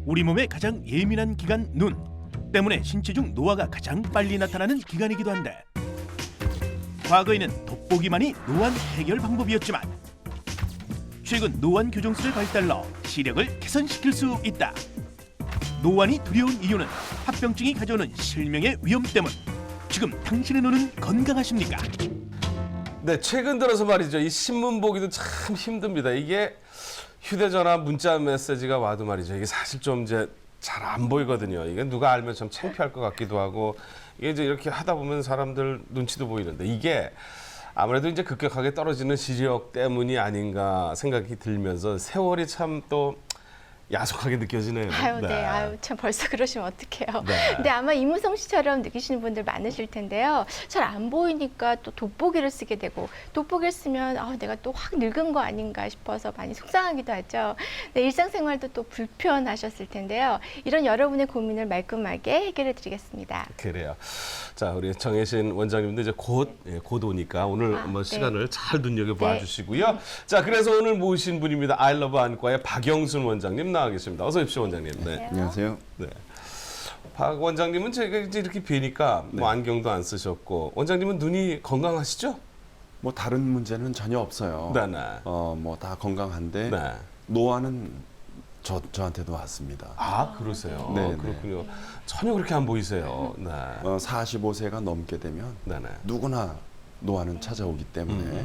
우리 몸의 가장 예민한 기관 눈 때문에 신체 중 노화가 가장 빨리 나타나는 기관이기도 한데 과거에는 돋보기만이 노안 해결 방법이었지만 최근 노안 교정술의 발달로 시력을 개선시킬 수 있다. 노안이 두려운 이유는 합병증이 가져오는 실명의 위험 때문. 지금 당신의 눈은 건강하십니까? 네, 최근 들어서 말이죠. 이 신문 보기도 참 힘듭니다. 이게 휴대전화 문자 메시지가 와도 말이죠. 이게 사실 좀 이제 잘 안 보이거든요. 이게 누가 알면 좀 창피할 것 같기도 하고 이게 이제 이렇게 하다 보면 사람들 눈치도 보이는데 이게 아무래도 이제 급격하게 떨어지는 시력 때문이 아닌가 생각이 들면서 세월이 참 또 야속하게 느껴지네요. 아유, 네. 아유, 참 벌써 그러시면 어떡해요. 네. 근데 아마 이무성 씨처럼 느끼시는 분들 많으실 텐데요. 잘 안 보이니까 또 돋보기를 쓰게 되고 돋보기를 쓰면 내가 또 확 늙은 거 아닌가 싶어서 많이 속상하기도 하죠. 네, 일상생활도 또 불편하셨을 텐데요. 이런 여러분의 고민을 말끔하게 해결해 드리겠습니다. 그래요. 자, 우리 정혜신 원장님도 이제 곧 오니까 오늘 한번 네. 시간을 잘 눈여겨봐 네. 주시고요. 자, 그래서 오늘 모신 분입니다. 아이러브 안과의 박영순 원장님 나와 계십니다. 어서 오십시오, 원장님. 네. 안녕하세요. 네. 박 원장님은 제가 이제 이렇게 뵈니까 뭐 안경도 안 쓰셨고 원장님은 눈이 건강하시죠? 뭐 다른 문제는 전혀 없어요. 네네. 뭐 다 건강한데 네. 노안은 저한테도 왔습니다. 아, 그러세요. 네, 그렇군요. 전혀 그렇게 안 보이세요. 네. 45세가 넘게 되면 네네. 누구나 노안은 찾아오기 때문에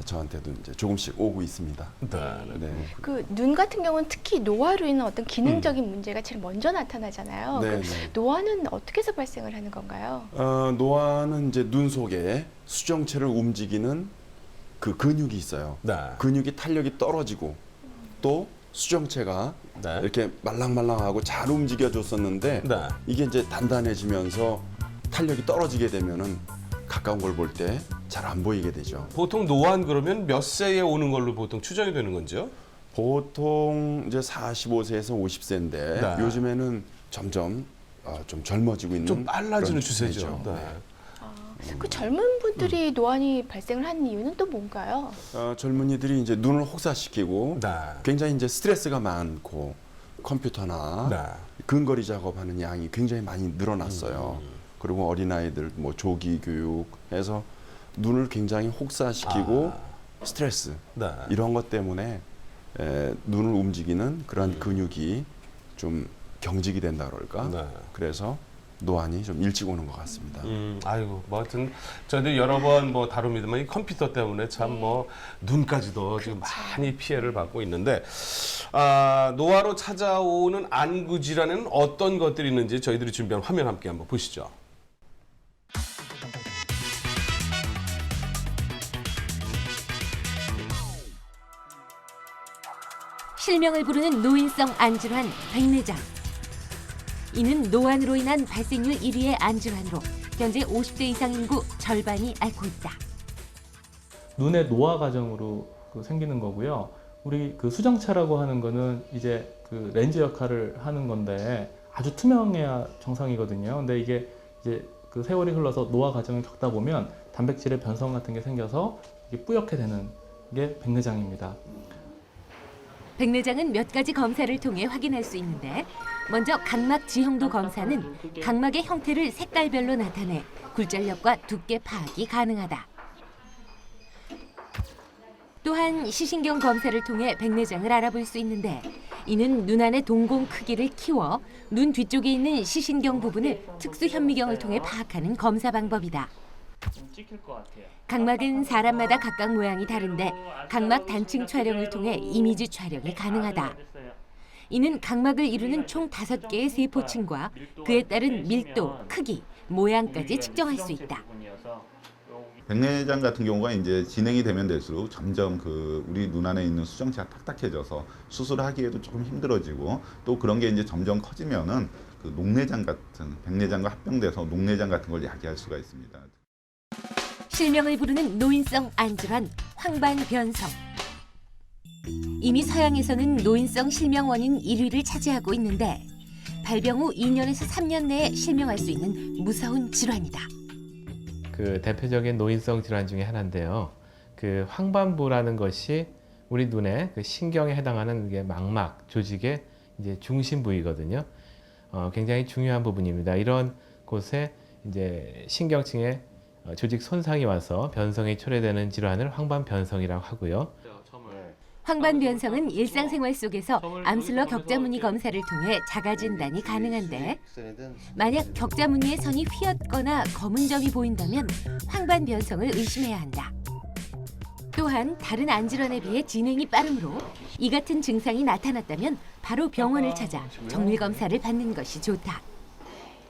저한테도 이제 조금씩 오고 있습니다. 네. 네. 그 눈 같은 경우는 특히 노화로 인한 어떤 기능적인 문제가 제일 먼저 나타나잖아요. 네, 그 네. 노화는 어떻게 해서 발생을 하는 건가요? 노안은 이제 눈 속에 수정체를 움직이는 그 근육이 있어요. 네. 근육이 탄력이 떨어지고 또 수정체가 네. 이렇게 말랑말랑하고 잘 움직여줬었는데 네. 이게 이제 단단해지면서 탄력이 떨어지게 되면은 가까운 걸 볼 때 잘 안 보이게 되죠. 보통 노안 그러면 몇 세에 오는 걸로 보통 추정이 되는 건지요? 보통 이제 45세에서 50세인데 네. 요즘에는 점점 좀 젊어지고 있는 좀 빨라지는 그런 추세죠. 네. 그 젊은 분들이 노안이 발생을 하는 이유는 또 뭔가요? 젊은이들이 이제 눈을 혹사시키고 네. 굉장히 이제 스트레스가 많고 컴퓨터나 네. 근거리 작업하는 양이 굉장히 많이 늘어났어요. 그리고 어린아이들 뭐 조기 교육해서 눈을 굉장히 혹사시키고 스트레스 네. 이런 것 때문에 눈을 움직이는 그런 근육이 좀 경직이 된다 그럴까? 네. 그래서 노안이 좀 일찍 오는 것 같습니다. 아이고, 뭐 하여튼 저희도 여러 번 뭐 다룹니다만 이 컴퓨터 때문에 참 뭐 눈까지도 지금 많이 피해를 받고 있는데 노화로 찾아오는 안구 질환에는 어떤 것들이 있는지 저희들이 준비한 화면 함께 한번 보시죠. 실명을 부르는 노인성 안질환 백내장. 이는 노안으로 인한 발생률 1위의 안질환으로 현재 50대 이상 인구 절반이 앓고 있다. 눈의 노화 과정으로 생기는 거고요. 우리 그 수정체라고 하는 거는 이제 그 렌즈 역할을 하는 건데 아주 투명해야 정상이거든요. 근데 이게 이제 그 세월이 흘러서 노화 과정을 겪다 보면 단백질의 변성 같은 게 생겨서 이게 뿌옇게 되는 게 백내장입니다. 백내장은 몇 가지 검사를 통해 확인할 수 있는데 먼저 각막 지형도 검사는 각막의 형태를 색깔별로 나타내 굴절력과 두께 파악이 가능하다. 또한 시신경 검사를 통해 백내장을 알아볼 수 있는데 이는 눈 안의 동공 크기를 키워 눈 뒤쪽에 있는 시신경 부분을 특수 현미경을 통해 파악하는 검사 방법이다. 각막은 사람마다 각각 모양이 다른데 각막 단층 촬영을 통해 이미지 촬영이 가능하다. 이는 각막을 이루는 총 5개의 세포층과 그에 따른 밀도, 크기, 모양까지 측정할 수 있다. 백내장 같은 경우가 이제 진행이 되면 될수록 점점 우리 눈 안에 있는 수정체가 딱딱해져서 수술하기에도 조금 힘들어지고 또 그런 게 이제 점점 커지면은 그 녹내장 같은 백내장과 합병돼서 녹내장 같은 걸 야기할 수가 있습니다. 실명을 부르는 노인성 안질환 황반변성. 이미 서양에서는 노인성 실명 원인 1위를 차지하고 있는데 발병 후 2년에서 3년 내에 실명할 수 있는 무서운 질환이다. 그 대표적인 노인성 질환 중에 하나인데요. 그 황반부라는 것이 우리 눈의 그 신경에 해당하는 게 망막 조직의 이제 중심 부위거든요. 굉장히 중요한 부분입니다. 이런 곳에 이제 신경층에 조직 손상이 와서 변성이 초래되는 질환을 황반변성이라고 하고요. 황반변성은 일상생활 속에서 암슬러 격자무늬 검사를 통해 자가 진단이 가능한데 만약 격자무늬의 선이 휘었거나 검은 점이 보인다면 황반변성을 의심해야 한다. 또한 다른 안질환에 비해 진행이 빠르므로 이 같은 증상이 나타났다면 바로 병원을 찾아 정밀 검사를 받는 것이 좋다.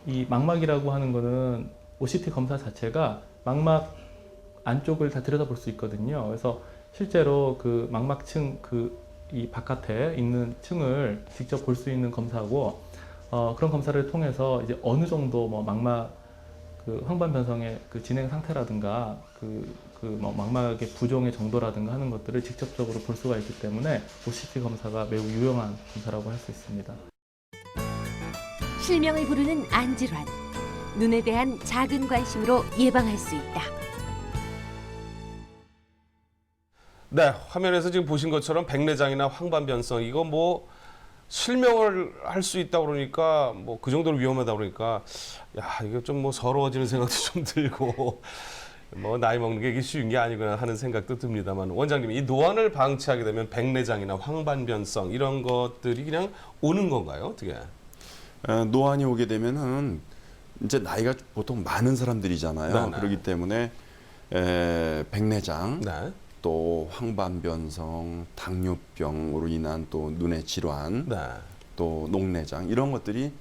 이 망막이라고 하는 거는 OCT 검사 자체가 망막 안쪽을 다 들여다볼 수 있거든요. 그래서 실제로 그 망막층 이 바깥에 있는 층을 직접 볼 수 있는 검사고 그런 검사를 통해서 이제 어느 정도 뭐 망막 황반변성의 진행 상태라든가 뭐 망막의 부종의 정도라든가 하는 것들을 직접적으로 볼 수가 있기 때문에 OCT 검사가 매우 유용한 검사라고 할 수 있습니다. 실명을 부르는 안질환. 눈에 대한 작은 관심으로 예방할 수 있다. 네, 화면에서 지금 보신 것처럼 백내장이나 황반변성 이거 뭐 실명을 할 수 있다 그러니까 뭐 그 정도로 위험하다 그러니까 야 이거 좀 뭐 서러워지는 생각도 좀 들고 뭐 나이 먹는 게 이게 쉬운 게 아니구나 하는 생각도 듭니다만 원장님 이 노안을 방치하게 되면 백내장이나 황반변성 이런 것들이 그냥 오는 건가요? 어떻게? 노안이 오게 되면은 이제 나이가 보통 많은 사람들이잖아요. 네, 네. 그렇기 때문에 백내장, 네. 또 황반변성, 당뇨병으로 인한 또 눈의 질환, 네. 또 녹내장 이런 것들이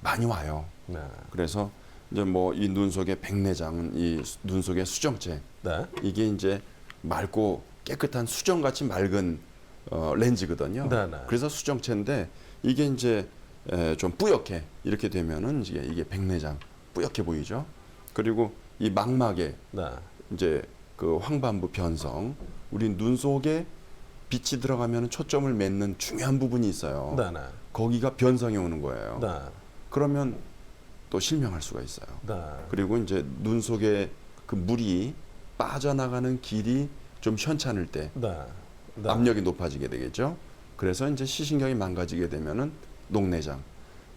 많이 와요. 네. 그래서 이제 뭐 이 눈 속의 백내장은 이 눈 속의 수정체 네. 이게 이제 맑고 깨끗한 수정같이 맑은 렌즈거든요. 네, 네. 그래서 수정체인데 이게 이제 좀 뿌옇게 이렇게 되면은 이게 백내장 뿌옇게 보이죠. 그리고 이 망막에 네. 이제 그 황반부 변성, 우리 눈 속에 빛이 들어가면 초점을 맺는 중요한 부분이 있어요. 네. 네. 거기가 변성이 오는 거예요. 네. 그러면 또 실명할 수가 있어요. 네. 그리고 이제 눈 속에 그 물이 빠져나가는 길이 좀 현찮을 때 네. 네. 압력이 높아지게 되겠죠. 그래서 이제 시신경이 망가지게 되면은 녹내장.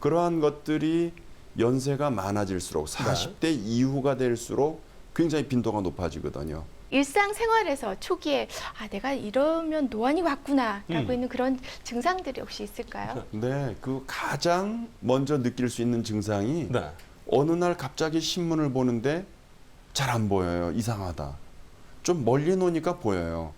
그러한 것들이 연세가 많아질수록 40대 이후가 될수록 굉장히 빈도가 높아지거든요. 일상생활에서 초기에 내가 이러면 노안이 왔구나라고 있는 그런 증상들이 혹시 있을까요? 네, 그 가장 먼저 느낄 수 있는 증상이 네. 어느 날 갑자기 신문을 보는데 잘 안 보여요. 이상하다. 좀 멀리 놓으니까 보여요.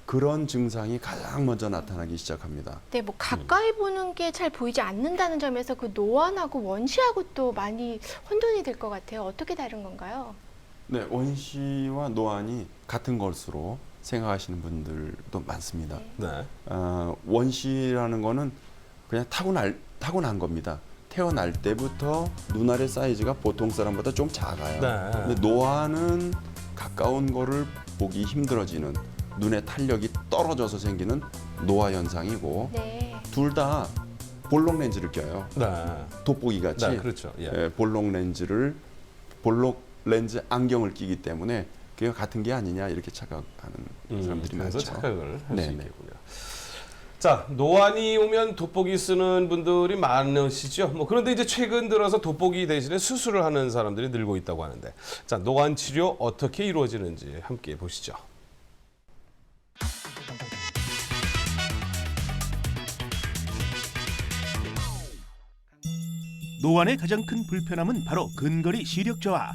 그런 증상이 가장 먼저 나타나기 시작합니다. 네, 뭐 가까이 보는 게 잘 보이지 않는다는 점에서 그 노안하고 원시하고 또 많이 혼돈이 될 것 같아요. 어떻게 다른 건가요? 네, 원시와 노안이 같은 것으로 생각하시는 분들도 많습니다. 네. 원시라는 거는 그냥 타고난 겁니다. 태어날 때부터 눈알의 사이즈가 보통 사람보다 좀 작아요. 네. 근데 노안은 가까운 거를 보기 힘들어지는 눈의 탄력이 떨어져서 생기는 노화 현상이고 네. 둘 다 볼록 렌즈를 껴요. 네. 돋보기 같이 네, 그렇죠. 예. 볼록 렌즈 안경을 끼기 때문에 그게 같은 게 아니냐 이렇게 착각하는 사람들이 그래서 많죠. 착각을 할 수 네네. 있겠군요. 자, 노안이 오면 돋보기 쓰는 분들이 많으시죠. 뭐 그런데 이제 최근 들어서 돋보기 대신에 수술을 하는 사람들이 늘고 있다고 하는데, 자, 노안 치료 어떻게 이루어지는지 함께 보시죠. 노안의 가장 큰 불편함은 바로 근거리 시력 저하.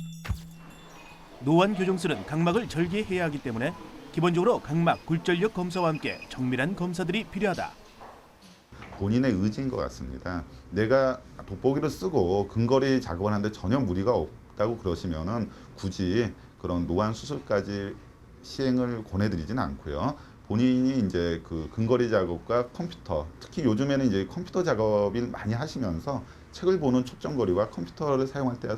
노안 교정술은 각막을 절개해야 하기 때문에 기본적으로 각막 굴절력 검사와 함께 정밀한 검사들이 필요하다. 본인의 의지인 것 같습니다. 내가 돋보기를 쓰고 근거리 작업을 하는데 전혀 무리가 없다고 그러시면은 굳이 그런 노안 수술까지 시행을 권해드리진 않고요. 본인이 이제 그 근거리 작업과 컴퓨터, 특히 요즘에는 이제 컴퓨터 작업을 많이 하시면서 책을 보는 초점거리와 컴퓨터를 사용할 때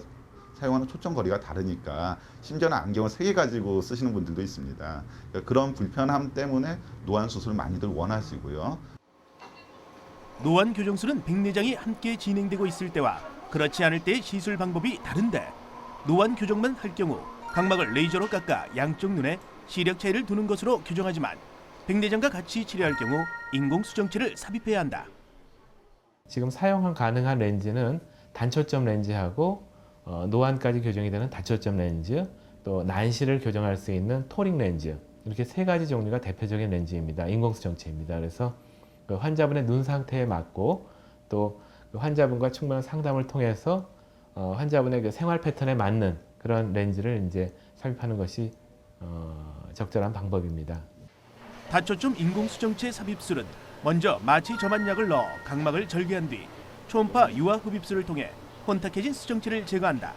사용하는 초점거리가 다르니까 심지어는 안경을 3개 가지고 쓰시는 분들도 있습니다. 그러니까 그런 불편함 때문에 노안 수술을 많이들 원하시고요. 노안 교정술은 백내장이 함께 진행되고 있을 때와 그렇지 않을 때의 시술 방법이 다른데 노안 교정만 할 경우 각막을 레이저로 깎아 양쪽 눈에 시력 차이를 두는 것으로 교정하지만 백내장과 같이 치료할 경우 인공 수정체를 삽입해야 한다. 지금 사용 가능한 렌즈는 단초점 렌즈하고 노안까지 교정이 되는 다초점 렌즈, 또 난시를 교정할 수 있는 토링 렌즈, 이렇게 세 가지 종류가 대표적인 렌즈입니다. 인공수정체입니다. 그래서 그 환자분의 눈 상태에 맞고 또 그 환자분과 충분한 상담을 통해서 환자분의 그 생활 패턴에 맞는 그런 렌즈를 이제 삽입하는 것이 적절한 방법입니다. 다초점 인공수정체 삽입술은 먼저 마취 점안약을 넣어 각막을 절개한 뒤 초음파 유화 흡입술을 통해 혼탁해진 수정체를 제거한다.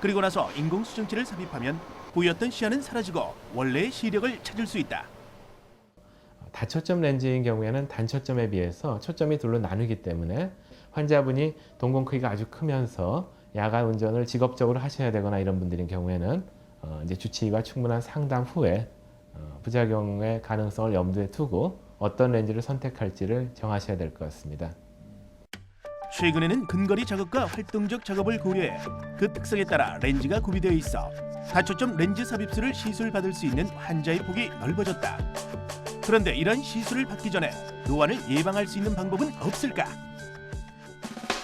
그리고 나서 인공수정체를 삽입하면 보였던 시야는 사라지고 원래의 시력을 찾을 수 있다. 다초점 렌즈인 경우에는 단초점에 비해서 초점이 둘로 나누기 때문에 환자분이 동공 크기가 아주 크면서 야간 운전을 직업적으로 하셔야 되거나 이런 분들인 경우에는 이제 주치의와 충분한 상담 후에 부작용의 가능성을 염두에 두고 어떤 렌즈를 선택할지를 정하셔야 될 것 같습니다. 최근에는 근거리 작업과 활동적 작업을 고려해 그 특성에 따라 렌즈가 구비되어 있어 다초점 렌즈 삽입술을 시술받을 수 있는 환자의 폭이 넓어졌다. 그런데 이런 시술을 받기 전에 노안을 예방할 수 있는 방법은 없을까?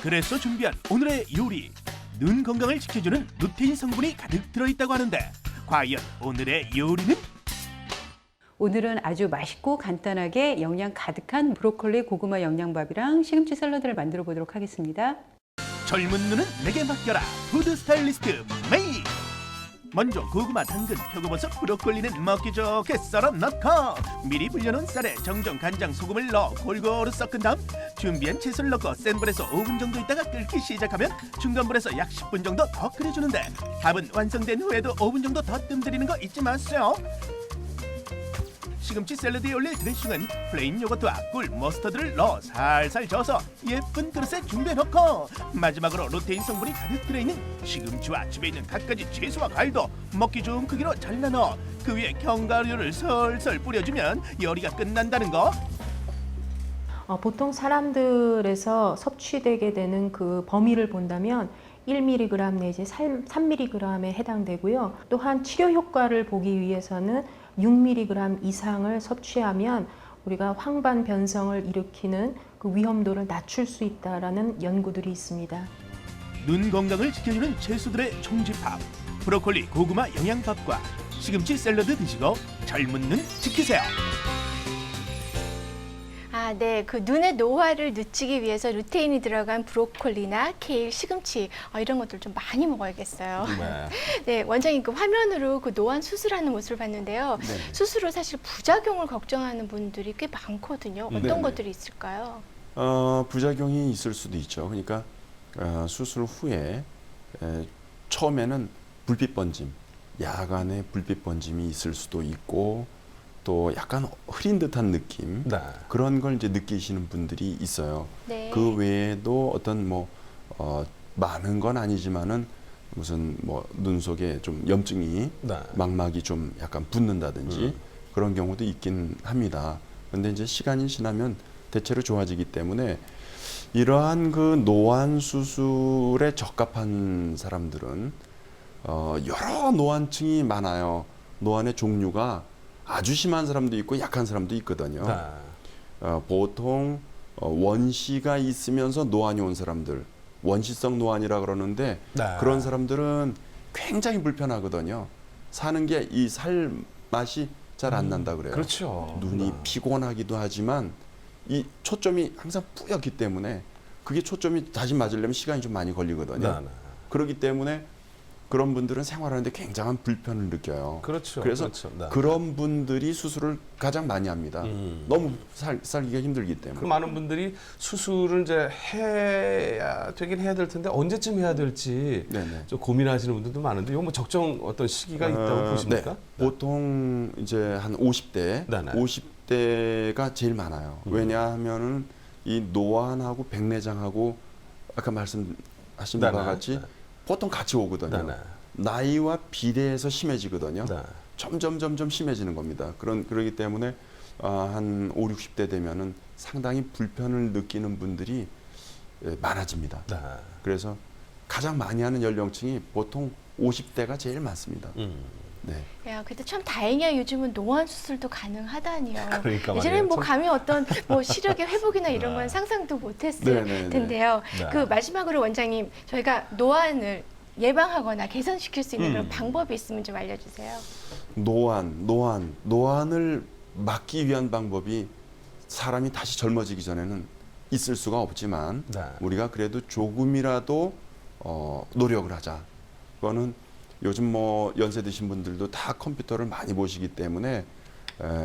그래서 준비한 오늘의 요리, 눈 건강을 지켜주는 루테인 성분이 가득 들어있다고 하는데 과연 오늘의 요리는? 오늘은 아주 맛있고 간단하게 영양 가득한 브로콜리 고구마 영양밥이랑 시금치 샐러드를 만들어 보도록 하겠습니다. 젊은 눈은 내게 맡겨라. 푸드 스타일리스트 메이. 먼저 고구마, 당근, 표고버섯, 브로콜리는 먹기 좋게 썰어 넣고 미리 불려놓은 쌀에 정종, 간장, 소금을 넣어 골고루 섞은 다음 준비한 채소를 넣고 센 불에서 5분 정도 있다가 끓기 시작하면 중간 불에서 약 10분 정도 더 끓여주는데 밥은 완성된 후에도 5분 정도 더 뜸들이는 거 잊지 마세요. 시금치 샐러드에 올릴 드레싱은 플레인 요거트와 꿀, 머스터드를 넣어 살살 저어서 예쁜 그릇에 준비해놓고 마지막으로 루테인 성분이 가득 들어있는 시금치와 집에 있는 갖가지 채소와 과일도 먹기 좋은 크기로 잘라 넣어 그 위에 견과류를 설설 뿌려주면 요리가 끝난다는 거. 보통 사람들에서 섭취되게 되는 그 범위를 본다면 1mg 내지 3mg에 해당되고요. 또한 치료 효과를 보기 위해서는 6mg 이상을 섭취하면 우리가 황반 변성을 일으키는 그 위험도를 낮출 수 있다라는 연구들이 있습니다. 눈 건강을 지켜주는 채소들의 총집합, 브로콜리, 고구마 영양밥과 시금치 샐러드 드시고 젊은 눈 지키세요. 아, 네. 그 눈의 노화를 늦추기 위해서 루테인이 들어간 브로콜리나 케일, 시금치 이런 것들 좀 많이 먹어야겠어요. 네. 네, 원장님 그 화면으로 그 노안 수술하는 모습을 봤는데요. 네. 수술 후 사실 부작용을 걱정하는 분들이 꽤 많거든요. 어떤 네네. 것들이 있을까요? 부작용이 있을 수도 있죠. 그러니까 수술 후에 처음에는 불빛 번짐, 야간에 불빛 번짐이 있을 수도 있고 또 약간 흐린 듯한 느낌 네. 그런 걸 이제 느끼시는 분들이 있어요. 네. 그 외에도 어떤 많은 건 아니지만은 무슨 눈 속에 좀 염증이 네. 망막이 좀 약간 붓는다든지 그런 경우도 있긴 합니다. 그런데 이제 시간이 지나면 대체로 좋아지기 때문에 이러한 그 노안 수술에 적합한 사람들은 여러 노안층이 많아요. 노안의 종류가 아주 심한 사람도 있고 약한 사람도 있거든요. 네. 보통 원시가 있으면서 노안이 온 사람들, 원시성 노안이라 그러는데 네. 그런 사람들은 굉장히 불편하거든요. 사는 게 이 살 맛이 잘 안 난다 그래요. 그렇죠. 눈이 네. 피곤하기도 하지만 이 초점이 항상 뿌옇기 때문에 그게 초점이 다시 맞으려면 시간이 좀 많이 걸리거든요. 네, 네. 그렇기 때문에 그런 분들은 생활하는데 굉장한 불편을 느껴요. 그렇죠. 그래서 그렇죠. 네. 그런 분들이 수술을 가장 많이 합니다. 너무 살기가 힘들기 그 때문에. 많은 분들이 수술을 이제 해야 되긴 해야 될 텐데 언제쯤 해야 될지 네네. 좀 고민하시는 분들도 많은데 이거 뭐 적정 어떤 시기가 있다고 보십니까? 네. 보통 이제 한 50대, 네네. 50대가 제일 많아요. 왜냐하면은 이 노안하고 백내장하고 아까 말씀하신 바와 네네. 같이 네. 보통 같이 오거든요. 네네. 나이와 비례해서 심해지거든요. 네. 점점 심해지는 겁니다. 그러기 때문에 한 5, 60대 되면은 상당히 불편을 느끼는 분들이 많아집니다. 네. 그래서 가장 많이 하는 연령층이 보통 50대가 제일 많습니다. 네. 야, 그래도 참 다행이야. 요즘은 노안 수술도 가능하다니요. 그러니까 예전에는 뭐 말이에요. 감히 어떤 뭐 시력의 회복이나 이런 건 상상도 못했을 텐데요. 네. 그 마지막으로 원장님, 저희가 노안을 예방하거나 개선시킬 수 있는 그런 방법이 있으면 좀 알려주세요. 노안을 막기 위한 방법이 사람이 다시 젊어지기 전에는 있을 수가 없지만 네. 우리가 그래도 조금이라도 노력을 하자. 그거는 요즘 뭐 연세 드신 분들도 다 컴퓨터를 많이 보시기 때문에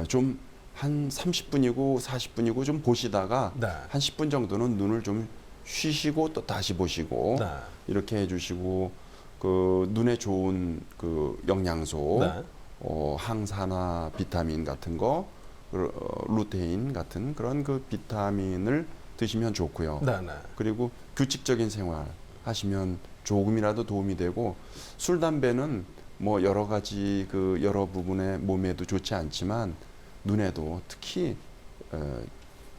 좀 한 30분이고 40분이고 좀 보시다가 네. 한 10분 정도는 눈을 좀 쉬시고 또 다시 보시고 네. 이렇게 해주시고 그 눈에 좋은 그 영양소, 네. 항산화 비타민 같은 거, 루테인 같은 그런 그 비타민을 드시면 좋고요. 네, 네. 그리고 규칙적인 생활 하시면 조금이라도 도움이 되고 술 담배는 뭐 여러 가지 그 여러 부분의 몸에도 좋지 않지만 눈에도 특히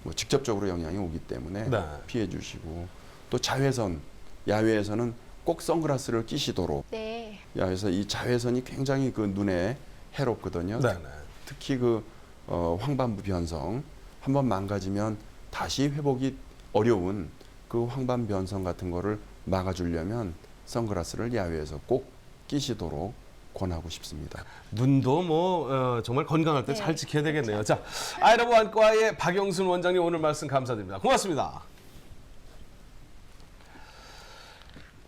뭐 직접적으로 영향이 오기 때문에 네. 피해 주시고 또 자외선 야외에서는 꼭 선글라스를 끼시도록 네. 야외에서 이 자외선이 굉장히 그 눈에 해롭거든요. 네, 네. 특히 그 황반부 변성 한번 망가지면 다시 회복이 어려운 그 황반 변성 같은 거를 막아주려면 선글라스를 야외에서 꼭 끼시도록 권하고 싶습니다. 눈도 뭐 정말 건강할 때 네. 잘 지켜야 되겠네요. 자, 아이러브 안과의 박영순 원장님 오늘 말씀 감사드립니다. 고맙습니다.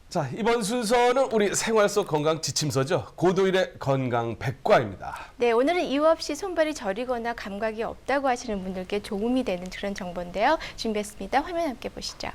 자, 이번 순서는 우리 생활 속 건강 지침서죠. 고도일의 건강 백과입니다. 네, 오늘은 이유 없이 손발이 저리거나 감각이 없다고 하시는 분들께 도움이 되는 그런 정보인데요. 준비했습니다. 화면 함께 보시죠.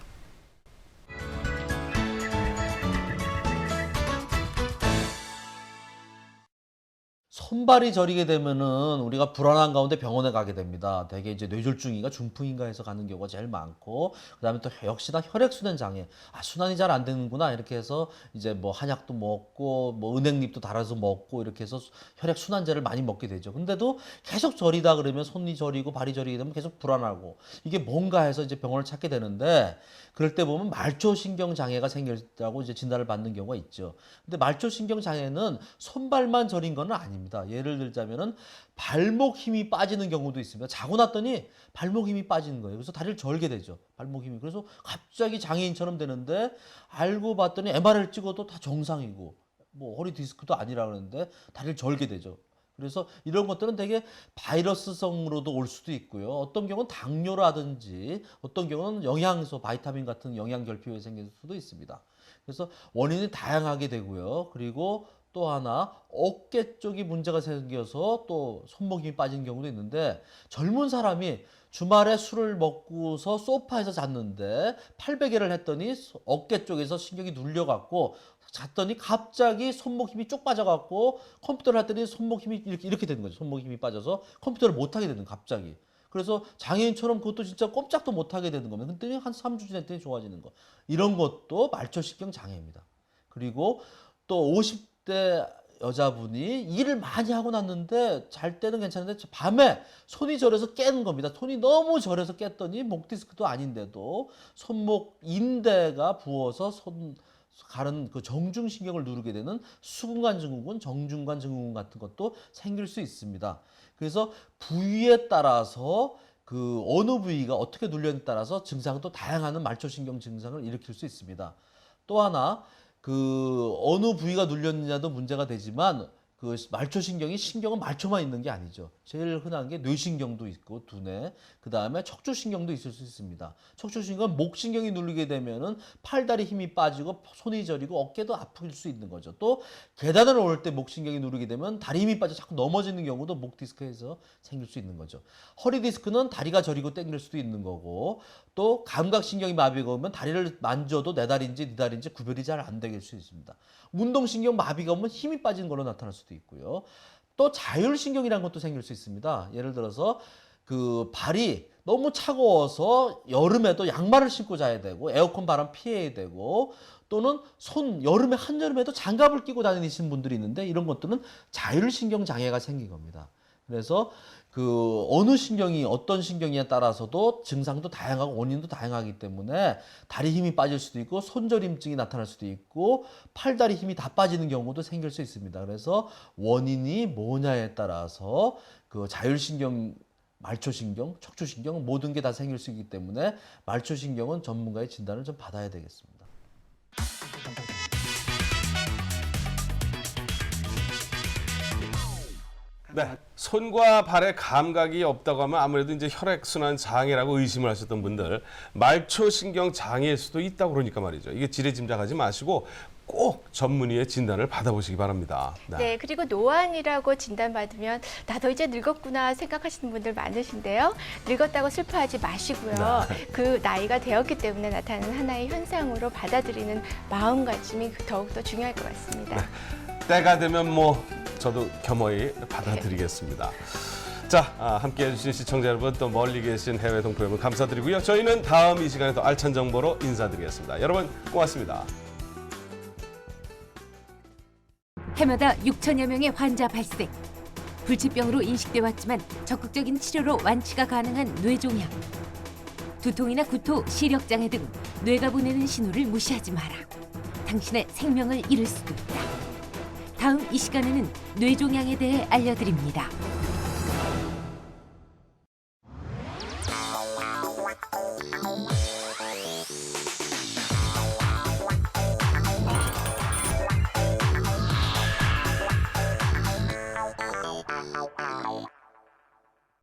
손발이 저리게 되면은 우리가 불안한 가운데 병원에 가게 됩니다. 대개 이제 뇌졸중인가 중풍인가 해서 가는 경우가 제일 많고, 그다음에 또 역시나 혈액순환 장애, 순환이 잘 안 되는구나 이렇게 해서 이제 뭐 한약도 먹고 뭐 은행잎도 달아서 먹고 이렇게 해서 혈액순환제를 많이 먹게 되죠. 근데도 계속 저리다 그러면 손이 저리고 발이 저리게 되면 계속 불안하고 이게 뭔가 해서 이제 병원을 찾게 되는데, 그럴 때 보면 말초신경 장애가 생겼다고 이제 진단을 받는 경우가 있죠. 근데 말초신경 장애는 손발만 저린 건 아닙니다. 예를 들자면은 발목 힘이 빠지는 경우도 있습니다. 자고 났더니 발목 힘이 빠지는 거예요. 그래서 다리를 절게 되죠. 발목 힘이. 그래서 갑자기 장애인처럼 되는데 알고 봤더니 MRI를 찍어도 다 정상이고 뭐 허리 디스크도 아니라 그러는데 다리를 절게 되죠. 그래서 이런 것들은 되게 바이러스성으로도 올 수도 있고요. 어떤 경우는 당뇨라든지 어떤 경우는 영양소, 바이타민 같은 영양 결핍이 생길 수도 있습니다. 그래서 원인이 다양하게 되고요. 그리고 또 하나 어깨 쪽이 문제가 생겨서 또 손목이 빠진 경우도 있는데, 젊은 사람이 주말에 술을 먹고서 소파에서 잤는데 팔베개를 했더니 어깨 쪽에서 신경이 눌려갖고 잤더니 갑자기 손목 힘이 쭉 빠져갖고 컴퓨터를 했더니 손목 힘이 이렇게 되는 거죠. 손목 힘이 빠져서 컴퓨터를 못하게 되는, 갑자기. 그래서 장애인처럼 그것도 진짜 꼼짝도 못하게 되는 거면, 그랬더니 한 3주 지났더니 좋아지는 거. 이런 것도 말초신경 장애입니다. 그리고 또 50대 여자분이 일을 많이 하고 났는데 잘 때는 괜찮은데 밤에 손이 저려서 깨는 겁니다. 손이 너무 저려서 깼더니 목 디스크도 아닌데도 손목 인대가 부어서 가는 그 정중신경을 누르게 되는 수근관 증후군, 정중관 증후군 같은 것도 생길 수 있습니다. 그래서 부위에 따라서 그 어느 부위가 어떻게 눌렸냐에 따라서 증상도 다양한 말초신경 증상을 일으킬 수 있습니다. 또 하나 그 어느 부위가 눌렸느냐도 문제가 되지만 그 말초신경이 신경은 말초만 있는 게 아니죠. 제일 흔한 게 뇌신경도 있고 두뇌, 그 다음에 척추신경도 있을 수 있습니다. 척추신경은 목신경이 눌리게 되면은 팔다리 힘이 빠지고 손이 저리고 어깨도 아플 수 있는 거죠. 또 계단을 오를 때 목신경이 누르게 되면 다리 힘이 빠져 자꾸 넘어지는 경우도 목 디스크에서 생길 수 있는 거죠. 허리 디스크는 다리가 저리고 땡길 수도 있는 거고, 또 감각신경이 마비가 오면 다리를 만져도 내 다리인지 네 다리인지 구별이 잘 안 되길 수 있습니다. 운동신경 마비가 오면 힘이 빠진 걸로 나타날 수도 있고요. 또 자율신경이라는 것도 생길 수 있습니다. 예를 들어서 그 발이 너무 차가워서 여름에도 양말을 신고 자야 되고 에어컨 바람 피해야 되고, 또는 여름에 한여름에도 장갑을 끼고 다니시는 분들이 있는데, 이런 것들은 자율신경 장애가 생긴 겁니다. 그래서 그 어느 신경이 어떤 신경에 따라서도 증상도 다양하고 원인도 다양하기 때문에 다리 힘이 빠질 수도 있고 손저림증이 나타날 수도 있고 팔다리 힘이 다 빠지는 경우도 생길 수 있습니다. 그래서 원인이 뭐냐에 따라서 그 자율신경, 말초신경, 척추신경 모든 게 다 생길 수 있기 때문에 말초신경은 전문가의 진단을 좀 받아야 되겠습니다. 네, 손과 발에 감각이 없다고 하면 아무래도 이제 혈액순환 장애라고 의심을 하셨던 분들, 말초신경 장애일 수도 있다고 그러니까 말이죠. 이게 지레짐작하지 마시고 꼭 전문의의 진단을 받아보시기 바랍니다. 네, 그리고 노안이라고 진단받으면 나도 이제 늙었구나 생각하시는 분들 많으신데요. 늙었다고 슬퍼하지 마시고요. 그 나이가 되었기 때문에 나타나는 하나의 현상으로 받아들이는 마음가짐이 더욱더 중요할 것 같습니다. 때가 되면 뭐 저도 겸허히 받아드리겠습니다. 자, 함께해 주신 시청자 여러분, 또 멀리 계신 해외 동포 여러분 감사드리고요. 저희는 다음 이 시간에 더 알찬 정보로 인사드리겠습니다. 여러분 고맙습니다. 해마다 6천여 명의 환자 발생. 불치병으로 인식돼 왔지만 적극적인 치료로 완치가 가능한 뇌종양. 두통이나 구토, 시력장애 등 뇌가 보내는 신호를 무시하지 마라. 당신의 생명을 잃을 수도 있다. 다음 이 시간에는 뇌종양에 대해 알려드립니다.